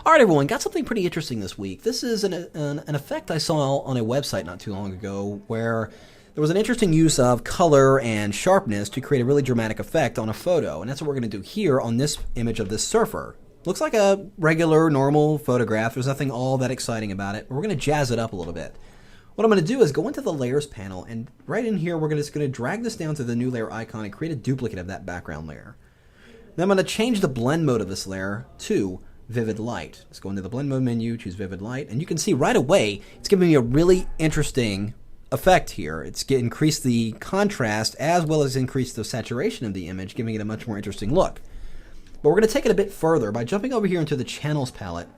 All right, everyone, got something pretty interesting this week. This is an effect I saw on a website not too long ago where there was an interesting use of color and sharpness to create a really dramatic effect on a photo. And that's what we're going to do here on this image of this surfer. Looks like a regular, normal photograph. There's nothing all that exciting about it. We're going to jazz it up a little bit. What I'm going to do is go into the layers panel, and right in here, we're just going to drag this down to the new layer icon and create a duplicate of that background layer. Then I'm going to change the blend mode of this layer to Vivid Light. Let's go into the blend mode menu, choose Vivid Light, and you can see right away it's giving me a really interesting effect here. It's increased the contrast as well as increased the saturation of the image, giving it a much more interesting look. But we're going to take it a bit further by jumping over here into the Channels palette,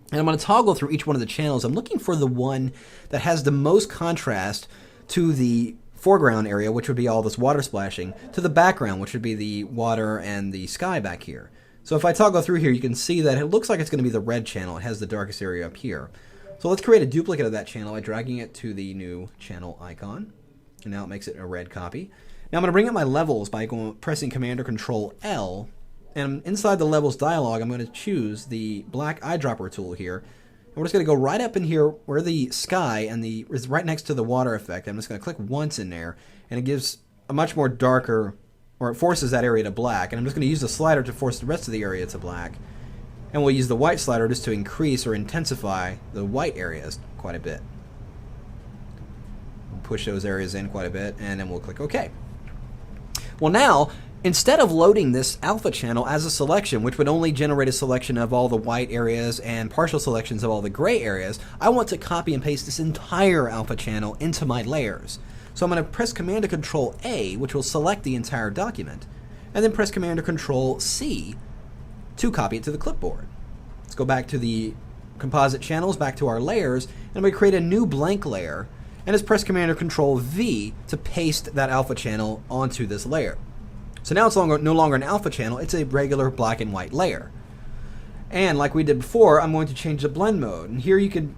and I'm going to toggle through each one of the channels. I'm looking for the one that has the most contrast to the foreground area, which would be all this water splashing, to the background, which would be the water and the sky back here. So if I toggle through here, you can see that it looks like it's going to be the red channel. It has the darkest area up here. So let's create a duplicate of that channel by dragging it to the new channel icon. And now it makes it a red copy. Now I'm going to bring up my levels by pressing Command or Control L. And inside the levels dialog, I'm going to choose the black eyedropper tool here. And we're just going to go right up in here where the sky and is right next to the water effect. I'm just going to click once in there, and it gives a much more darker, or it forces that area to black. And I'm just going to use the slider to force the rest of the area to black. And we'll use the white slider just to increase or intensify the white areas quite a bit. We'll push those areas in quite a bit, and then we'll click OK. Well, now, instead of loading this alpha channel as a selection, which would only generate a selection of all the white areas and partial selections of all the gray areas, I want to copy and paste this entire alpha channel into my layers. So I'm going to press Command or Control A, which will select the entire document, and then press Command or Control C to copy it to the clipboard. Let's go back to the composite channels, back to our layers, and we create a new blank layer, and just press Command or Control V to paste that alpha channel onto this layer. So now it's no longer an alpha channel, it's a regular black and white layer. And like we did before, I'm going to change the blend mode. And here you can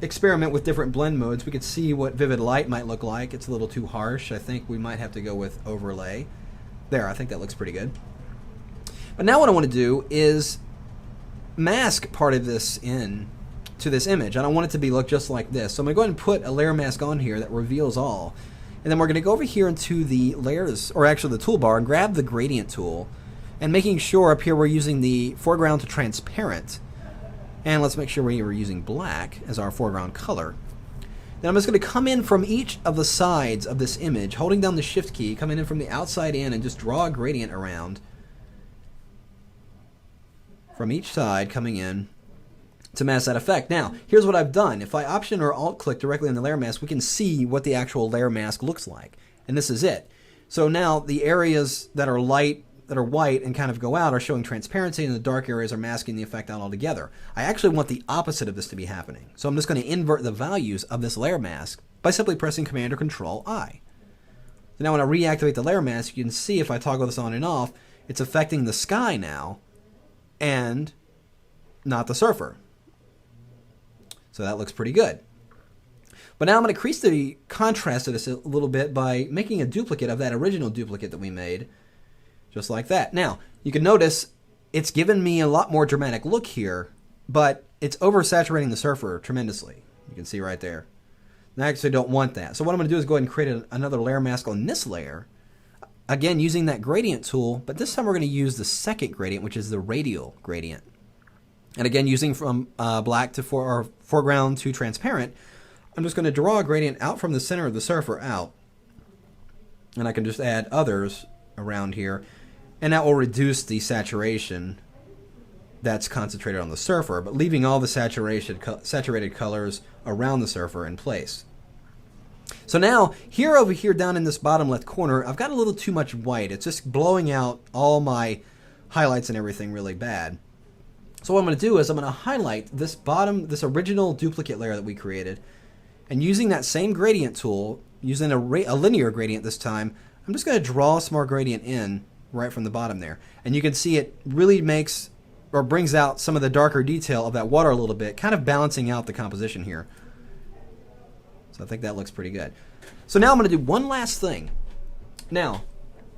experiment with different blend modes. We could see what Vivid Light might look like. It's a little too harsh. I think we might have to go with Overlay. There, I think that looks pretty good. But now what I want to do is mask part of this in to this image. I don't want it to look just like this. So I'm going to go ahead and put a layer mask on here that reveals all. And then we're going to go over here into the layers, or actually the toolbar, and grab the gradient tool. And making sure up here we're using the foreground to transparent. And let's make sure we are using black as our foreground color. Then I'm just going to come in from each of the sides of this image, holding down the Shift key, coming in from the outside in, and just draw a gradient around from each side coming in to mask that effect. Now, here's what I've done. If I Option or Alt click directly on the layer mask, we can see what the actual layer mask looks like. And this is it. So now the areas that are light, that are white and kind of go out are showing transparency, and the dark areas are masking the effect out altogether. I actually want the opposite of this to be happening. So I'm just going to invert the values of this layer mask by simply pressing Command or Control I. So now when I reactivate the layer mask, you can see if I toggle this on and off, it's affecting the sky now and not the surfer. So that looks pretty good. But now I'm going to increase the contrast of this a little bit by making a duplicate of that original duplicate that we made, just like that. Now, you can notice it's given me a lot more dramatic look here, but it's oversaturating the surfer tremendously. You can see right there. And I actually don't want that. So what I'm going to do is go ahead and create another layer mask on this layer, again using that gradient tool, but this time we're going to use the second gradient, which is the radial gradient. And again, using from black to foreground to transparent, I'm just going to draw a gradient out from the center of the surfer out. And I can just add others around here. And that will reduce the saturation that's concentrated on the surfer, but leaving all the saturated colors around the surfer in place. So now, over here down in this bottom left corner, I've got a little too much white. It's just blowing out all my highlights and everything really bad. So what I'm going to do is I'm going to highlight this original duplicate layer that we created, and using that same gradient tool, using a linear gradient this time, I'm just going to draw a small gradient in right from the bottom there. And you can see it really makes or brings out some of the darker detail of that water a little bit, kind of balancing out the composition here. So I think that looks pretty good. So now I'm going to do one last thing. Now,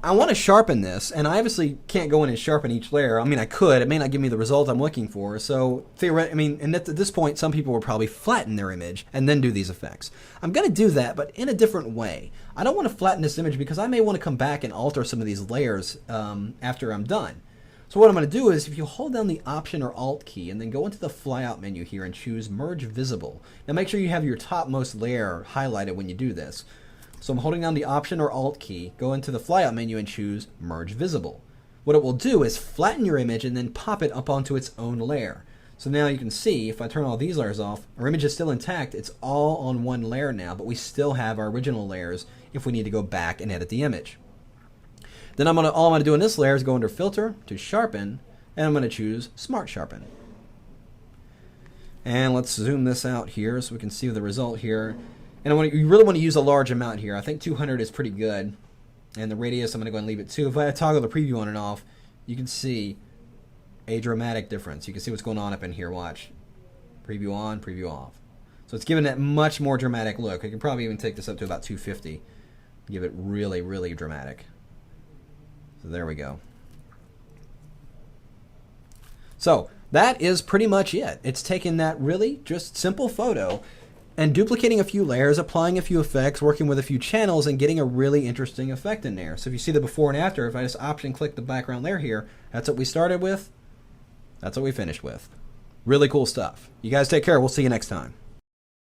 I want to sharpen this, and I obviously can't go in and sharpen each layer. I mean, I could. It may not give me the result I'm looking for. So, theoretically, I mean, and at this point, some people would probably flatten their image and then do these effects. I'm going to do that, but in a different way. I don't want to flatten this image because I may want to come back and alter some of these layers after I'm done. So what I'm going to do is if you hold down the Option or Alt key and then go into the flyout menu here and choose Merge Visible. Now make sure you have your topmost layer highlighted when you do this. So I'm holding down the Option or Alt key, go into the flyout menu and choose Merge Visible. What it will do is flatten your image and then pop it up onto its own layer. So now you can see, if I turn all these layers off, our image is still intact. It's all on one layer now, but we still have our original layers if we need to go back and edit the image. Then all I'm going to do in this layer is go under Filter to Sharpen, and I'm going to choose Smart Sharpen. And let's zoom this out here so we can see the result here. And you really want to use a large amount here. I think 200 is pretty good. And the radius, I'm going to go ahead and leave it 2. If I toggle the preview on and off, you can see a dramatic difference. You can see what's going on up in here. Watch. Preview on, preview off. So it's giving that much more dramatic look. I can probably even take this up to about 250. Give it really, really dramatic. So there we go. So that is pretty much it. It's taking that really just simple photo and duplicating a few layers, applying a few effects, working with a few channels, and getting a really interesting effect in there. So if you see the before and after, if I just Option click the background layer here, that's what we started with. That's what we finished with. Really cool stuff. You guys take care. We'll see you next time.